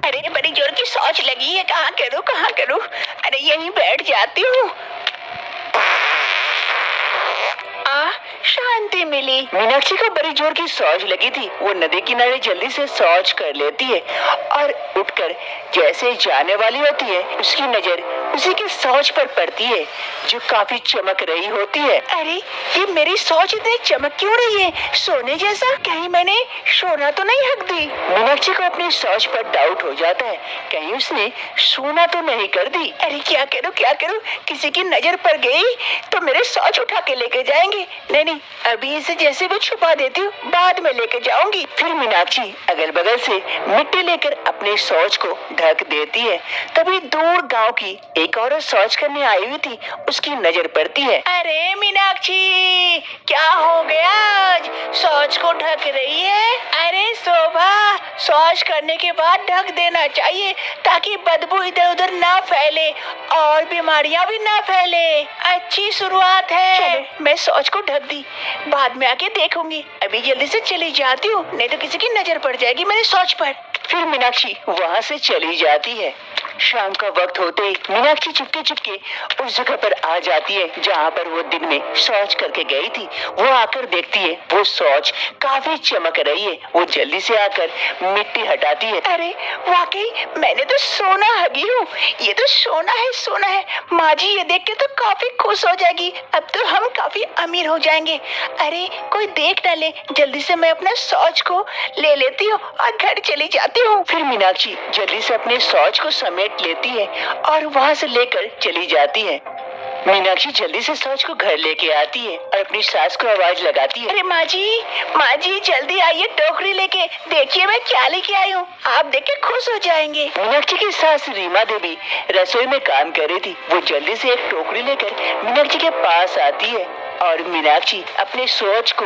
अरे बड़ी जोर की सोच लगी है, कहाँ करूँ? अरे यहीं बैठ जाती हूँ। शांति मिली। मीनाक्षी को बड़ी जोर की सौच लगी थी। वो नदी किनारे जल्दी से सौच कर लेती है और उठकर जैसे जाने वाली होती है, उसकी नजर उसी की सौच पर पड़ती है जो काफी चमक रही होती है। अरे ये मेरी सौच इतनी चमक क्यों रही है, सोने जैसा? कहीं मैंने सोना तो नहीं हक दी? मीनाक्षी को अपनी सौच पर डाउट हो जाता है, कहीं उसने सोना तो नहीं कर दी। अरे क्या करूँ? किसी की नजर पड़ गई तो मेरे सौच उठा के लेके जाएंगे। नहीं, अभी इसे जैसे भी छुपा देती हूँ, बाद में लेके जाऊंगी। फिर मीनाक्षी अगल बगल से मिट्टी लेकर अपने शौच को ढक देती है। तभी दूर गांव की एक औरत शौच करने आई हुई थी, उसकी नजर पड़ती है। अरे मीनाक्षी, क्या हो गया? आज शौच को ढक रही है? अरे शोभा, शौच करने के बाद ढक देना चाहिए ताकि बदबू इधर उधर ना फैले और बीमारियां भी ना फैले। अच्छी शुरुआत है। चलो, मैं शौच को ढक दी, बाद में आके देखूंगी। अभी जल्दी से चली जाती हूँ, नहीं तो किसी की नजर पड़ जाएगी मेरे शौच पर। फिर मीनाक्षी वहाँ से चली जाती है। शाम का वक्त होते ही मीनाक्षी चुपके उस जगह पर आ जाती है जहाँ पर वो दिन में शौच करके गई थी। वो आकर देखती है वो शौच काफी चमक रही है। वो जल्दी से आकर मिट्टी हटाती है। अरे वाकई मैंने तो सोना हगी हूँ। ये तो सोना है। माँ जी ये देख के तो काफी खुश हो जाएगी। अब तो हम काफी अमीर हो जाएंगे। अरे कोई देख न ले, जल्दी से मैं अपना शौच को ले लेती हूँ और घर चली जाती हूँ। फिर मीनाक्षी जल्दी से अपने शौच को समेट लेती है और वहाँ से लेकर चली जाती है। मीनाक्षी जल्दी से शौच को घर लेके आती है और अपनी सास को आवाज लगाती है। अरे माँ जी जल्दी आइए, टोकरी लेके। देखिए मैं क्या लेके आई हूँ, आप देख के खुश हो जाएंगे। मीनाक्षी की सास रीमा देवी रसोई में काम कर रही थी। वो जल्दी से एक टोकरी लेकर मीनाक्षी के पास आती है और मीनाक्षी अपने शौच को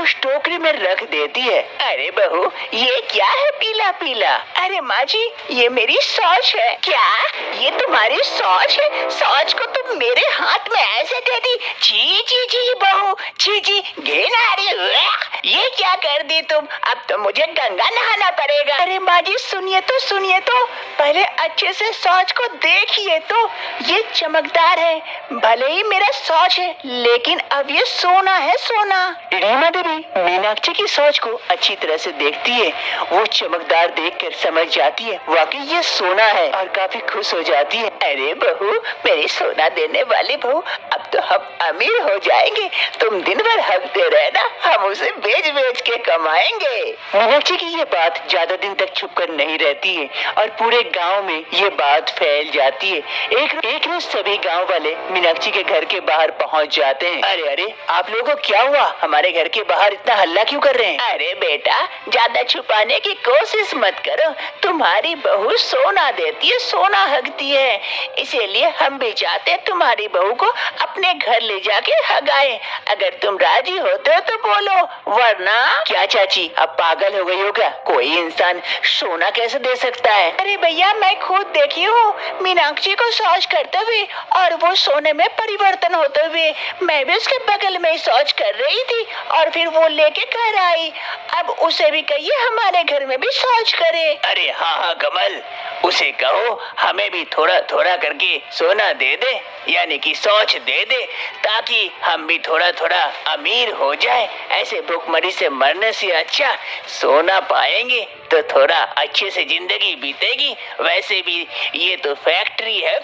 उस टोकरी में रख देती है। अरे बहू, ये क्या है पीला पीला? अरे माँ जी, ये मेरी शौच है। क्या ये तुम्हारी शौच है? शौच को तुम मेरे हाथ में ऐसे दे दी? जी बहू, जी घिन आ रही है। ये क्या कर दी तुम? अब तो मुझे गंगा नहाना पड़ेगा। अरे माँ जी सुनिए तो, पहले अच्छे से शौच को देखिए तो। ये चमकदार है, भले ही मेरा शौच है लेकिन अब ये सोना है, सोना। रीमा देवी मीनाक्षी की शौच को अच्छी तरह से देखती है। वो चमकदार देखकर समझ जाती है वाकई ये सोना है और काफी खुश हो जाती है। अरे बहू, मेरी सोना देने वाली बहू, अब तो हम अमीर हो जाएंगे। तुम दिन भर हकते रहना, हम उसे बेच के कमाएंगे। मीनाक्षी की ये बात ज्यादा दिन तक छुपकर नहीं रहती है और पूरे गांव में ये बात फैल जाती है। एक रोज सभी गांव वाले मीनाक्षी के घर के बाहर पहुंच जाते हैं। अरे आप लोगों को क्या हुआ? हमारे घर के बाहर इतना हल्ला क्यों कर रहे हैं? अरे बेटा, ज्यादा छुपाने की कोशिश मत करो। तुम्हारी बहू सोना देती है, सोना हकती है, इसीलिए हम भी चाहते हैं तुम्हारी बहू को अपने घर ले जाके हगाए। अगर तुम राजी होते हो तो बोलो, वरना। क्या चाची, अब पागल हो गई हो क्या? कोई इंसान सोना कैसे दे सकता है? अरे भैया, मैं खुद देखी हूँ मीनाक्षी को शौच करते हुए और वो सोने में परिवर्तन होते हुए। मैं भी उसके बगल में शौच कर रही थी और फिर वो लेके घर आई। अब उसे भी कहिए हमारे घर में भी शौच करे। अरे हाँ कमल, उसे कहो हमें भी थोड़ा थोड़ा करके सोना दे दे, यानी कि शौच दे दे, ताकि हम भी थोड़ा थोड़ा अमीर हो जाए। ऐसे भूखमरी से मरने से अच्छा सोना पाएंगे तो थोड़ा अच्छे से जिंदगी बीतेगी। वैसे भी ये तो फैक्ट्री है,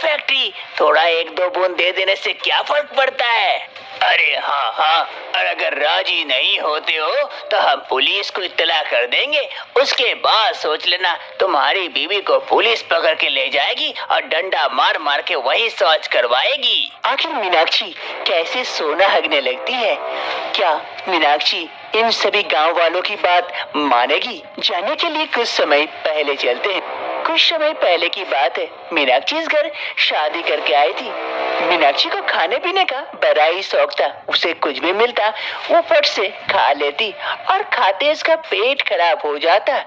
थोड़ा एक दो बूंद दे देने से क्या फर्क पड़ता है? अरे हाँ, और अगर राजी नहीं होते हो तो हम पुलिस को इत्तला कर देंगे। उसके बाद सोच लेना, तुम्हारी बीवी को पुलिस पकड़ के ले जाएगी और डंडा मार मार के वही शौच करवाएगी। आखिर मीनाक्षी कैसे सोना हगने लगती है? क्या मीनाक्षी इन सभी गांव वालों की बात मानेगी? जानने के लिए कुछ समय पहले चलते हैं। कुछ समय पहले की बात है, मीनाक्षी इस घर शादी करके आई थी। मीनाक्षी को खाने पीने का बड़ा ही शौक था। उसे कुछ भी मिलता वो फट से खा लेती और खाते इसका पेट खराब हो जाता।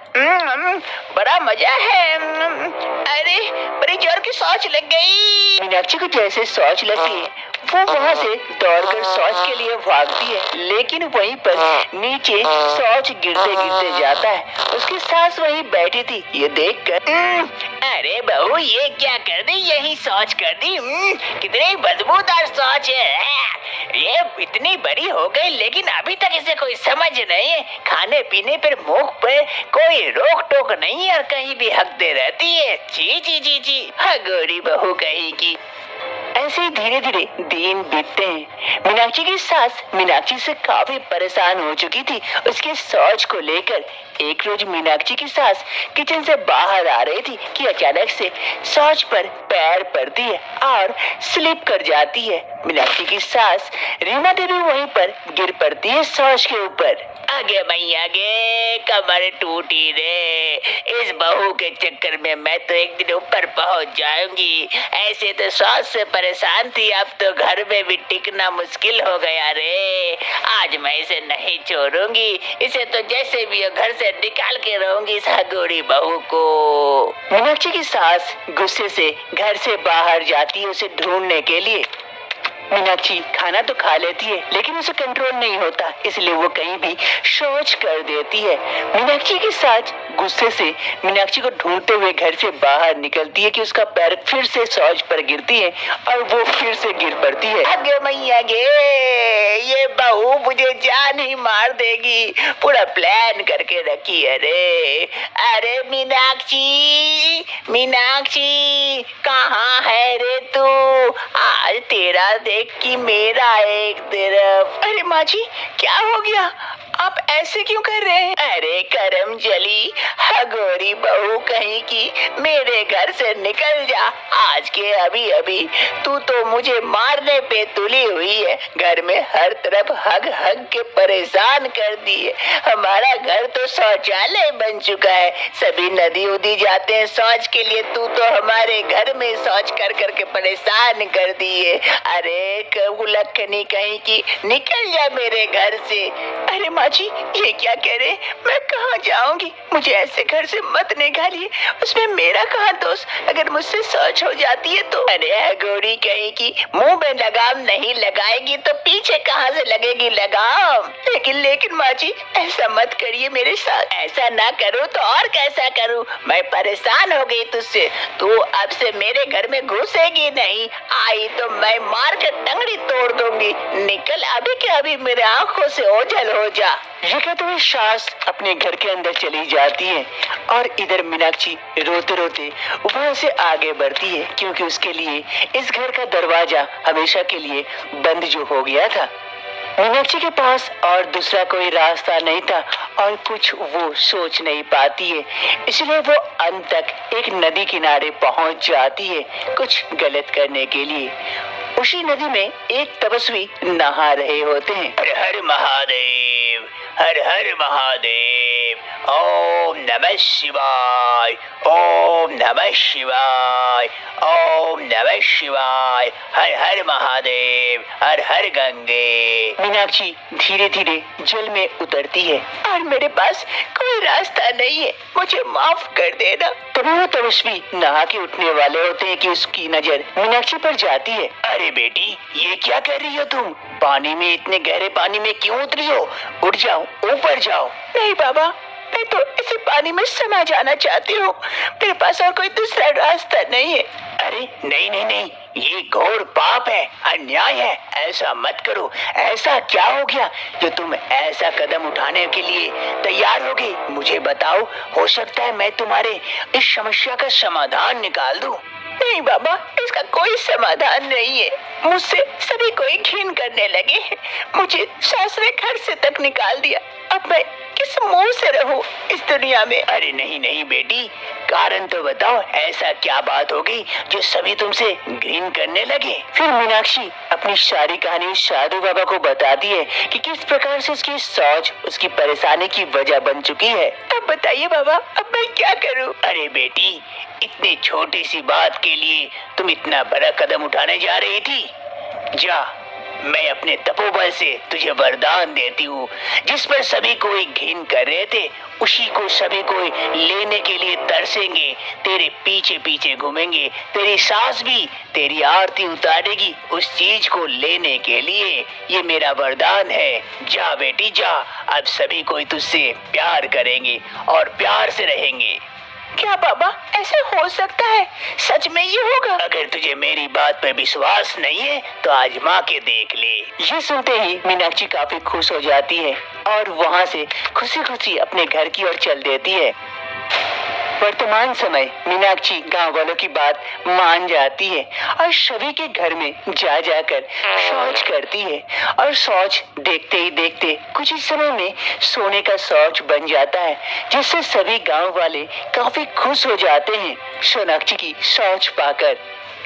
बड़ा मजा है। अरे बड़ी जोर की शौच लग गई। मीनाक्षी को जैसे शौच लगती है वो वहाँ से दौड़कर शौच के लिए भागती है, लेकिन वहीं पर नीचे शौच गिरते गिरते जाता है। उसकी सास वहीं बैठी थी। ये देखकर अरे बहू, ये क्या कर दी? यही शौच कर दी। कितनी बदबूदार शौच है। ये इतनी बड़ी हो गई लेकिन अभी तक इसे कोई समझ नहीं है। खाने पीने पर मुख पर कोई रोक टोक नहीं है और कहीं भी हकते रहती है। जी जी जी जी, हगोरी बहू कहीं की। ऐसे ही धीरे धीरे दिन बीतते हैं। मीनाक्षी की सास मीनाक्षी से काफी परेशान हो चुकी थी उसके शौच को लेकर। एक रोज मीनाक्षी की सास किचन से बाहर आ रही थी कि अचानक से शौच पर पैर पड़ती है और स्लिप कर जाती है। मीनाक्षी की सास रीमा देवी वहीं पर गिर पड़ती है शौच के ऊपर। आगे मैया गे, कमर टूटी रे। इस बहू के चक्कर में मैं तो एक दिन ऊपर पहुंच जाऊंगी। ऐसे तो सास से परेशान थी, अब तो घर में भी टिकना मुश्किल हो गया रे। आज मैं इसे नहीं छोड़ूंगी। इसे तो जैसे भी हो घर से निकाल के रहूंगी इस हगोरी बहू को। मीनाक्षी की सास गुस्से से घर से बाहर जाती है उसे ढूंढने के लिए। मीनाक्षी खाना तो खा लेती है लेकिन उसे कंट्रोल नहीं होता, इसलिए वो कहीं भी शौच कर देती है। मीनाक्षी की सास गुस्से से मीनाक्षी को ढूंढते हुए घर से बाहर निकलती है कि उसका पैर फिर से शौच पर गिरती है और वो फिर से गिर पड़ती है। आगे मैया गे, ये बहू मुझे जान ही मार देगी। पूरा प्लान करके रखी है रे। अरे मीनाक्षी, मीनाक्षी कहाँ है रे तू? आज तेरा देख कि मेरा एक तरफ। अरे माँ जी, क्या हो गया? आप ऐसे क्यों कर रहे हैं? अरे करम जली, हगोरी बहू कहीं की, मेरे घर से निकल जा आज के अभी अभी। तू तो मुझे मारने पे तुली हुई है। घर में हर तरफ हग हग के परेशान कर दी है। हमारा घर तो शौचालय बन चुका है। सभी नदी उदी जाते हैं शौच के लिए, तू तो हमारे घर में शौच कर करके परेशान कर दी है। अरे कबूलखनी कहीं की, निकल जा मेरे घर से। अरे माँ जी, ये क्या कह रहे? मैं कहाँ जाऊंगी? मुझे ऐसे घर से मत निकालिए। उसमें मेरा कहाँ दोष? अगर मुझसे शौच हो जाती है तो? अरे गोरी कहीं की, मुंह में लगाम नहीं लगाएगी तो पीछे कहाँ से लगेगी लगाम? लेकिन माँ जी, ऐसा मत करिए मेरे साथ। ऐसा ना करूँ तो और कैसा करूँ? मैं परेशान हो गई तुझसे। तू अब से मेरे घर में घुसेगी नहीं। आई तो मैं मार के टंगड़ी तोड़ दूंगी। निकल अभी के अभी मेरे आंखों से ओझल हो जा। ये कहते हुए सास अपने घर के अंदर चली जाती है और इधर मीनाक्षी रोते रोते वहां से आगे बढ़ती है क्योंकि उसके लिए इस घर का दरवाजा हमेशा के लिए बंद जो हो गया था। मीनाक्षी के पास और दूसरा कोई रास्ता नहीं था और कुछ वो सोच नहीं पाती है, इसलिए वो अंत तक एक नदी किनारे पहुंच जाती है कुछ गलत करने के लिए। उसी नदी में एक तपस्वी नहा रहे होते हैं। हर हर महादेव, हर हर महादेव, ओम नमः शिवाय, ओम नमः शिवाय, ओम नमः शिवाय, हर हर महादेव, हर हर गंगे। मीनाक्षी धीरे धीरे जल में उतरती है और मेरे पास कोई रास्ता नहीं है, मुझे माफ कर देना। तभी वो तपस्वी नहा के उठने वाले होते हैं कि उसकी नजर मीनाक्षी पर जाती है। अरे बेटी, ये क्या कर रही हो तुम? पानी में, इतने गहरे पानी में क्यों उतरी हो? उठ जाओ, ऊपर जाओ। नहीं बाबा, मैं तो इसी पानी में समा जाना चाहती हूँ। मेरे पास और कोई दूसरा रास्ता नहीं है। अरे नहीं नहीं नहीं, ये घोर पाप है, अन्याय है। ऐसा मत करो। ऐसा क्या हो गया जो तुम ऐसा कदम उठाने के लिए तैयार हो गई? मुझे बताओ, हो सकता है मैं तुम्हारे इस समस्या का समाधान निकाल दूं। नहीं बाबा, इसका कोई समाधान नहीं है। मुझसे सभी कोई घिन करने लगे हैं। मुझे सास ने घर से तक निकाल दिया। अब मैं किस मुंह से रहूं इस दुनिया में? अरे नहीं नहीं बेटी, कारण तो बताओ, ऐसा क्या बात हो गई जो सभी तुमसे घिन करने लगे? फिर मीनाक्षी अपनी सारी कहानी साधु बाबा को बताती है कि किस प्रकार से उसकी सोच उसकी परेशानी की वजह बन चुकी है। अब बताइए बाबा, अब मैं क्या करूं? अरे बेटी, इतनी छोटी सी बात के लिए तुम इतना बड़ा कदम उठाने जा रही थी? जा, मैं अपने तपोबल से तुझे वरदान देती हूँ। जिस पर सभी कोई घिन कर रहे थे, उसी को सभी कोई लेने के लिए तरसेंगे, तेरे पीछे पीछे घूमेंगे। तेरी सास भी तेरी आरती उतारेगी उस चीज को लेने के लिए। ये मेरा वरदान है। जा बेटी जा, अब सभी कोई तुझसे प्यार करेंगे और प्यार से रहेंगे। क्या बाबा, ऐसे हो सकता है? सच में ये होगा? अगर तुझे मेरी बात पे विश्वास नहीं है तो आजमा के देख ले। ये सुनते ही मीनाक्षी काफी खुश हो जाती है और वहाँ से खुशी खुशी अपने घर की ओर चल देती है। वर्तमान समय मीनाक्षी गांव वालों की बात मान जाती है और सभी के घर में जा जाकर शौच करती है और शौच देखते ही देखते कुछ ही समय में सोने का शौच बन जाता है, जिससे सभी गांव वाले काफी खुश हो जाते हैं सोनाक्षी की शौच पाकर।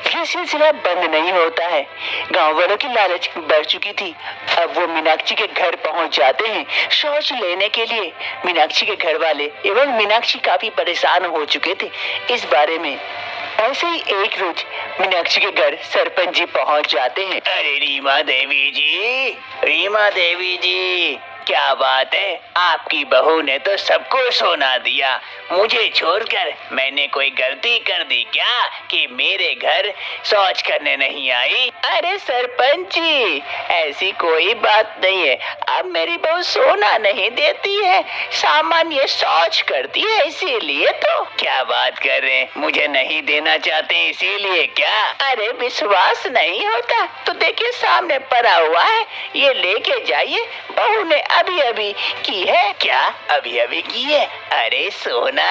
ये सिलसिला बंद नहीं होता है। गांव वालों की लालच बढ़ चुकी थी। अब वो मीनाक्षी के घर पहुंच जाते हैं शौच लेने के लिए। मीनाक्षी के घर वाले एवं मीनाक्षी काफी परेशान हो चुके थे इस बारे में। ऐसे ही एक रोज मीनाक्षी के घर सरपंच जी पहुंच जाते हैं। अरे रीमा देवी जी, रीमा देवी जी, क्या बात है, आपकी बहू ने तो सबको सोना दिया, मुझे छोड़कर। मैंने कोई गलती कर दी क्या कि मेरे घर शौच करने नहीं आई? अरे सरपंच जी, ऐसी कोई बात नहीं है। अब मेरी बहू सोना नहीं देती है, सामान्य शौच करती है, इसीलिए तो। क्या बात कर रहे हैं, मुझे नहीं देना चाहते इसीलिए क्या? अरे विश्वास नहीं होता तो देखिए सामने पड़ा हुआ है, ये लेके जाइए, बहू ने अभी अभी की है। क्या अभी अभी की है? अरे सोना,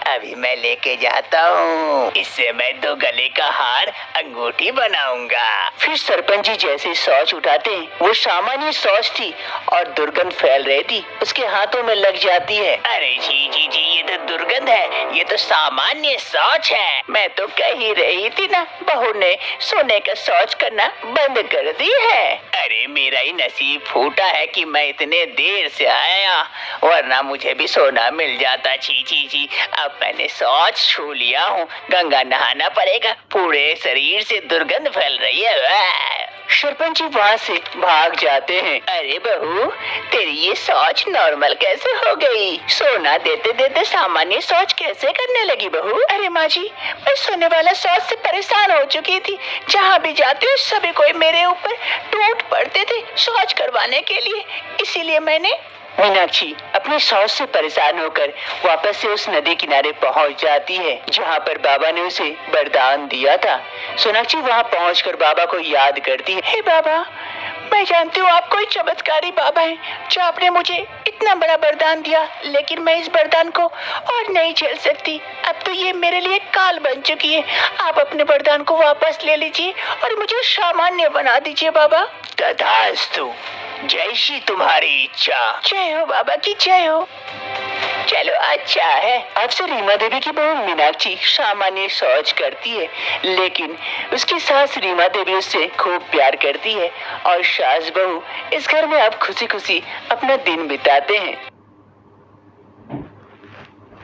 अभी मैं लेके जाता हूँ, इससे मैं तो गले का हार अंगूठी बनाऊंगा। फिर सरपंच जी जैसे शौच उठाते हैं, वो सामान्य शौच थी और दुर्गंध फैल रही थी, उसके हाथों में लग जाती है। अरे जी जी जी, ये तो दुर्गंध है, ये तो सामान्य शौच है। मैं तो कह ही रही थी ना, बहू ने सोने का शौच करना बंद कर दी है। अरे मेरा ही नसीब फूटा है कि मैं इतने देर से आया, वरना मुझे भी सोना मिल जाता। छी छी छी, अब मैंने शौच छू लिया हूँ, गंगा नहाना पड़ेगा, पूरे शरीर से दुर्गंध फैल रही है। सरपंच जी वहाँ से भाग जाते हैं। अरे बहू, तेरी ये शौच नॉर्मल कैसे हो गई? सोना देते देते सामान्य शौच कैसे करने लगी बहू? अरे माँ जी, मैं सोने वाला शौच से परेशान हो चुकी थी। जहाँ भी जाती हूँ सभी कोई मेरे ऊपर टूट पड़ते थे शौच करवाने के लिए, इसीलिए मैंने। मीनाक्षी अपने शौच से परेशान होकर वापस से उस नदी किनारे पहुंच जाती है जहां पर बाबा ने उसे वरदान दिया था। सोनाक्षी वहां पहुंचकर बाबा को याद करती है। हे बाबा, मैं जानती हूँ आप कोई चमत्कारी बाबा हैं जो आपने मुझे इतना बड़ा वरदान दिया, लेकिन मैं इस वरदान को और नहीं झेल सकती। अब तो ये मेरे लिए काल बन चुकी है। आप अपने वरदान को वापस ले लीजिए और मुझे सामान्य बना दीजिए बाबा। तथास्तु, जैसी तुम्हारी इच्छा। जय हो बाबा की जय हो। चलो अच्छा है। अब से रीमा देवी की बहू मीनाक्षी सामान्य शौच करती है, लेकिन उसकी सास रीमा देवी उससे खूब प्यार करती है और सास बहू इस घर में अब खुशी खुशी अपना दिन बिताते हैं।